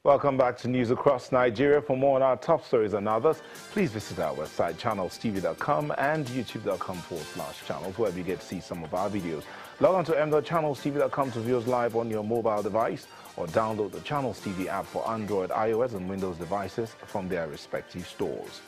Welcome back to News Across Nigeria. For more on our top stories and others, please visit our website, channelstv.com and youtube.com/channels, where you get to see some of our videos. Log on to m.channelstv.com to view us live on your mobile device, or download the Channels TV app for Android, iOS and Windows devices from their respective stores.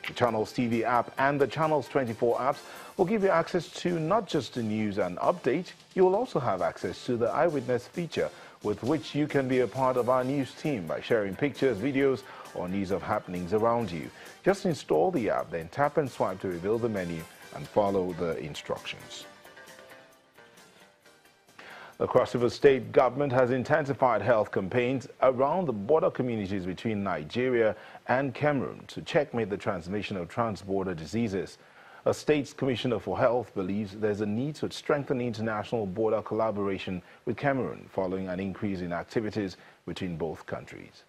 The Channels TV app and the Channels 24 apps will give you access to not just the news and update, you will also have access to the Eyewitness feature, with which you can be a part of our news team by sharing pictures, videos, or news of happenings around you. Just install the app, then tap and swipe to reveal the menu and follow the instructions. The Cross River State government has intensified health campaigns around the border communities between Nigeria and Cameroon to checkmate the transmission of transborder diseases. A state's commissioner for health believes there's a need to strengthen international border collaboration with Cameroon following an increase in activities between both countries.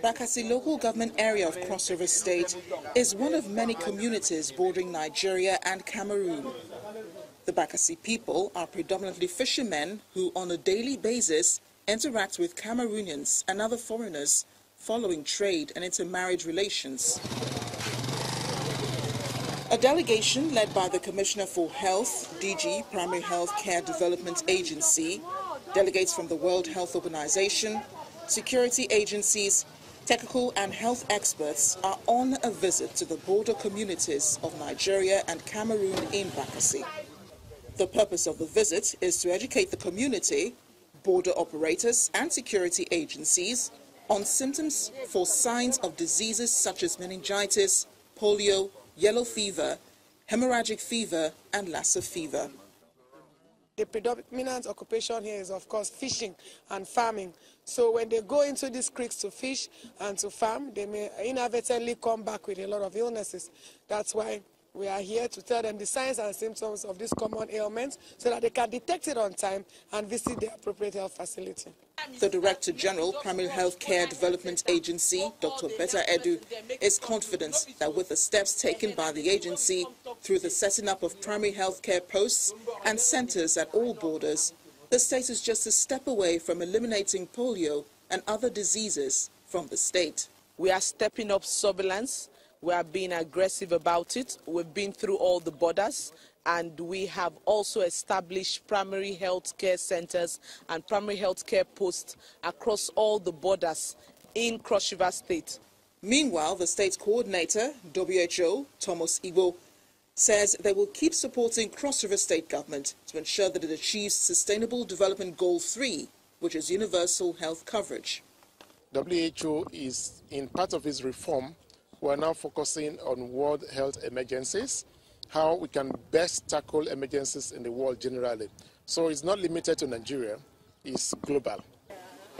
Bakassi local government area of Cross River State is one of many communities bordering Nigeria and Cameroon. The Bakassi people are predominantly fishermen who on a daily basis interact with Cameroonians and other foreigners following trade and intermarriage relations. A delegation led by the Commissioner for Health, DG, Primary Health Care Development Agency, delegates from the World Health Organization, security agencies, technical and health experts are on a visit to the border communities of Nigeria and Cameroon in Bakassi. The purpose of the visit is to educate the community, border operators and security agencies on symptoms for signs of diseases such as meningitis, polio, yellow fever, hemorrhagic fever and Lassa fever. The predominant occupation here is, of course, fishing and farming. So when they go into these creeks to fish and to farm, they may inadvertently come back with a lot of illnesses. That's why we are here to tell them the signs and symptoms of these common ailments so that they can detect it on time and visit the appropriate health facility. The Director General, Primary Health Care Development Agency, Dr. Betta Edu, is confident that with the steps taken by the agency through the setting up of primary health care posts and centers at all borders, the state is just a step away from eliminating polio and other diseases from the state. We are stepping up surveillance. We are being aggressive about it. We've been through all the borders, and we have also established primary health care centers and primary health care posts across all the borders in Cross River State. Meanwhile, the state's coordinator, WHO, Thomas Igbo, says they will keep supporting Cross River State government to ensure that it achieves Sustainable Development Goal 3, which is universal health coverage. WHO is in part of its reform. We are now focusing on world health emergencies, how we can best tackle emergencies in the world generally. So it's not limited to Nigeria, it's global.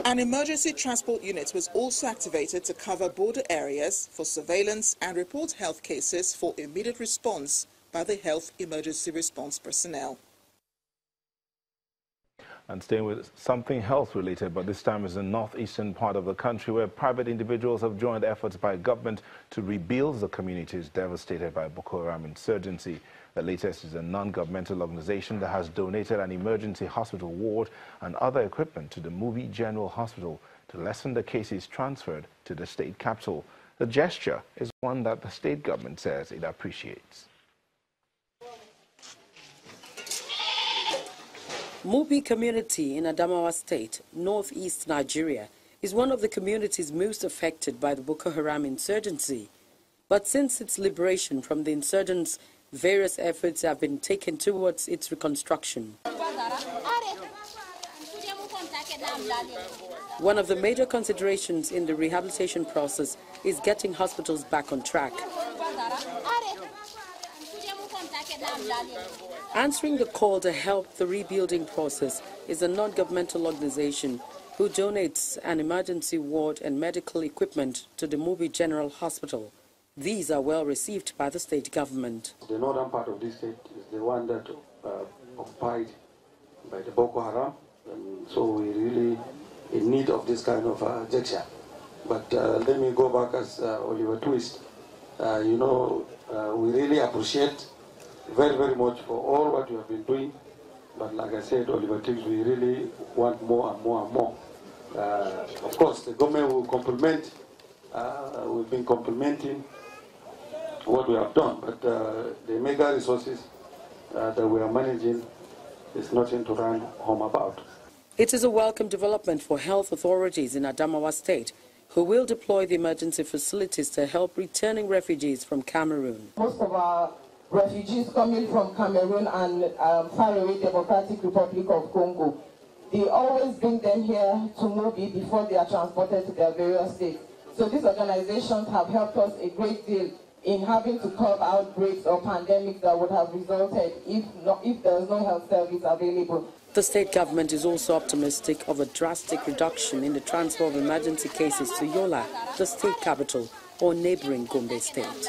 An emergency transport unit was also activated to cover border areas for surveillance and report health cases for immediate response by the health emergency response personnel. And staying with something health-related, but this time is the northeastern part of the country where private individuals have joined efforts by government to rebuild the communities devastated by Boko Haram insurgency. The latest is a non-governmental organization that has donated an emergency hospital ward and other equipment to the Mubi General Hospital to lessen the cases transferred to the state capital. The gesture is one that the state government says it appreciates. Mubi community in Adamawa State, northeast Nigeria, is one of the communities most affected by the Boko Haram insurgency. But since its liberation from the insurgents, various efforts have been taken towards its reconstruction. One of the major considerations in the rehabilitation process is getting hospitals back on track. Answering the call to help the rebuilding process is a non-governmental organization who donates an emergency ward and medical equipment to the Mubi General Hospital. These are well received by the state government. The northern part of this state is the one that occupied by the Boko Haram, and so we're really in need of this kind of gesture. But let me go back as Oliver Twist. We really appreciate very, very much for all what you have been doing But like I said, Oliver Twist, we really want more and more and more. Of course, the government will complement. We've been complementing what we have done, but the mega resources that we are managing is nothing to run home about. It is a welcome development for health authorities in Adamawa State, who will deploy the emergency facilities to help returning refugees from Cameroon. Most of our refugees coming from Cameroon and faraway Democratic Republic of Congo, they always bring them here to Mobi before they are transported to their various states. So these organizations have helped us a great deal in having to curb outbreaks or pandemics that would have resulted if there was no health service available. The state government is also optimistic of a drastic reduction in the transfer of emergency cases to Yola, the state capital, or neighboring Gombe State.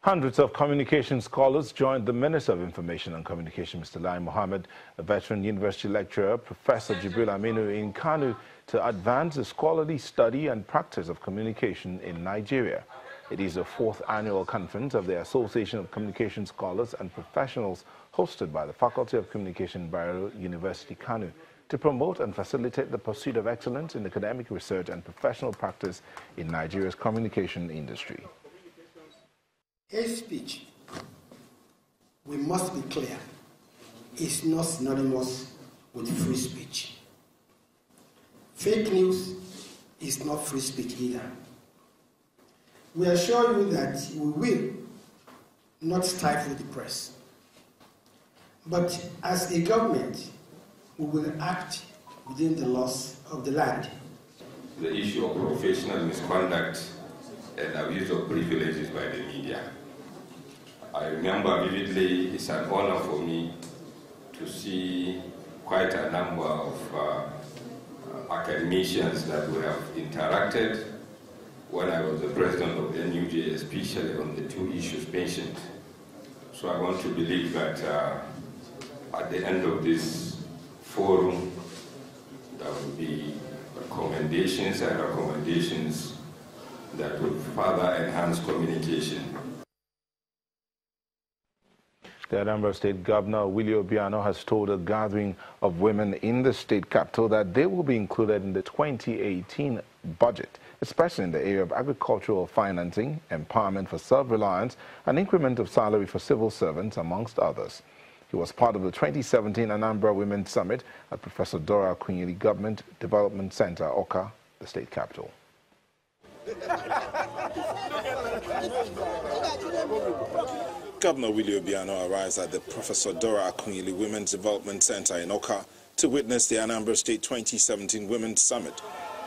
Hundreds of communication scholars joined the Minister of Information and Communication, Mr. Lai Mohammed, a veteran university lecturer, Professor Jibril Aminu, in Kano to advance the scholarly study and practice of communication in Nigeria. It is the 4th annual conference of the Association of Communication Scholars and Professionals hosted by the Faculty of Communication, Bayero University, Kano, to promote and facilitate the pursuit of excellence in academic research and professional practice in Nigeria's communication industry. Hate speech, we must be clear, is not synonymous with free speech. Fake news is not free speech either. We assure you that we will not stifle the press. But as a government, we will act within the laws of the land. The issue of professional misconduct and abuse of privileges by the media. I remember vividly, it's an honor for me to see quite a number of academicians that we have interacted when I was the president of NUJ, especially on the 2 issues mentioned. So I want to believe that at the end of this forum, there will be recommendations that will further enhance communication. The Anambra State Governor, Willie Obiano, has told a gathering of women in the state capital that they will be included in the 2018 budget, especially in the area of agricultural financing, empowerment for self-reliance, and increment of salary for civil servants, amongst others. He was part of the 2017 Anambra Women's Summit at Professor Dora Akunyili Government Development Center, Oka, the state capital. Governor Willie Obiano arrives at the Professor Dora Akunyili Women's Development Center in Oka to witness the Anambra State 2017 Women's Summit.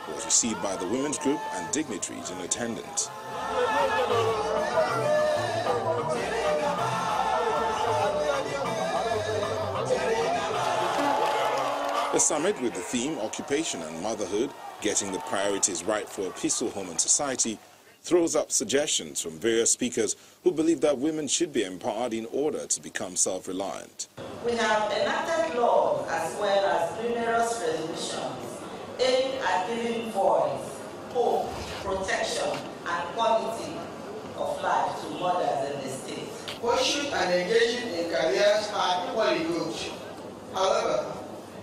He was received by the women's group and dignitaries in attendance. The summit, with the theme Occupation and Motherhood, Getting the Priorities Right for a Peaceful Home and Society, throws up suggestions from various speakers who believe that women should be empowered in order to become self-reliant. We have enacted laws as well as numerous resolutions aimed at giving voice, hope, protection, and quality of life to mothers in the state. Pursuit and engaging in careers are equally good. However,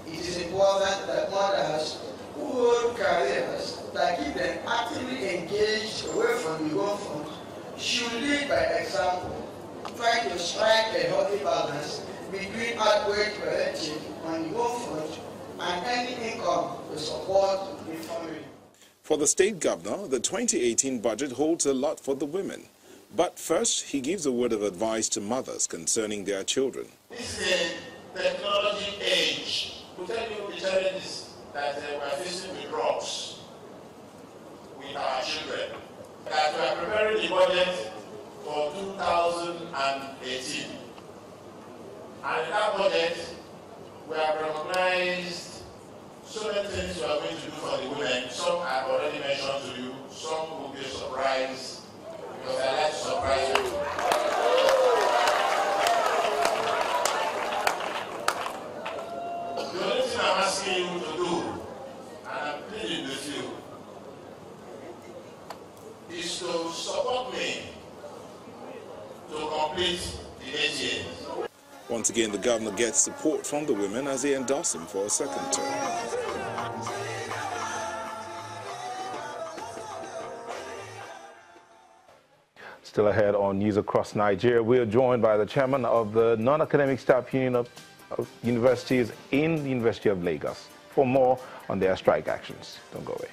it is important that mothers who hold careers that keep them actively engaged away from the home front should lead by example, try to strike a healthy balance between adequate parenting on the home front and any income to support the family. For the state governor, the 2018 budget holds a lot for the women. But first, he gives a word of advice to mothers concerning their children. This is a technology age. We tell you the challenges that we are facing with drugs with our children. That we are preparing the budget for 2018. And in that budget, we have recognized so many things we are going to do for the women. Some I have already mentioned to you. Some will be a surprise, because I like to surprise you. The only thing I'm asking you to do, and I'm pleading with you, is to support me to complete the 8 years. Once again, the governor gets support from the women as they endorse him for a second term. Still ahead on News Across Nigeria, we are joined by the chairman of the Non-Academic Staff Union of Universities in the University of Lagos for more on their strike actions. Don't go away.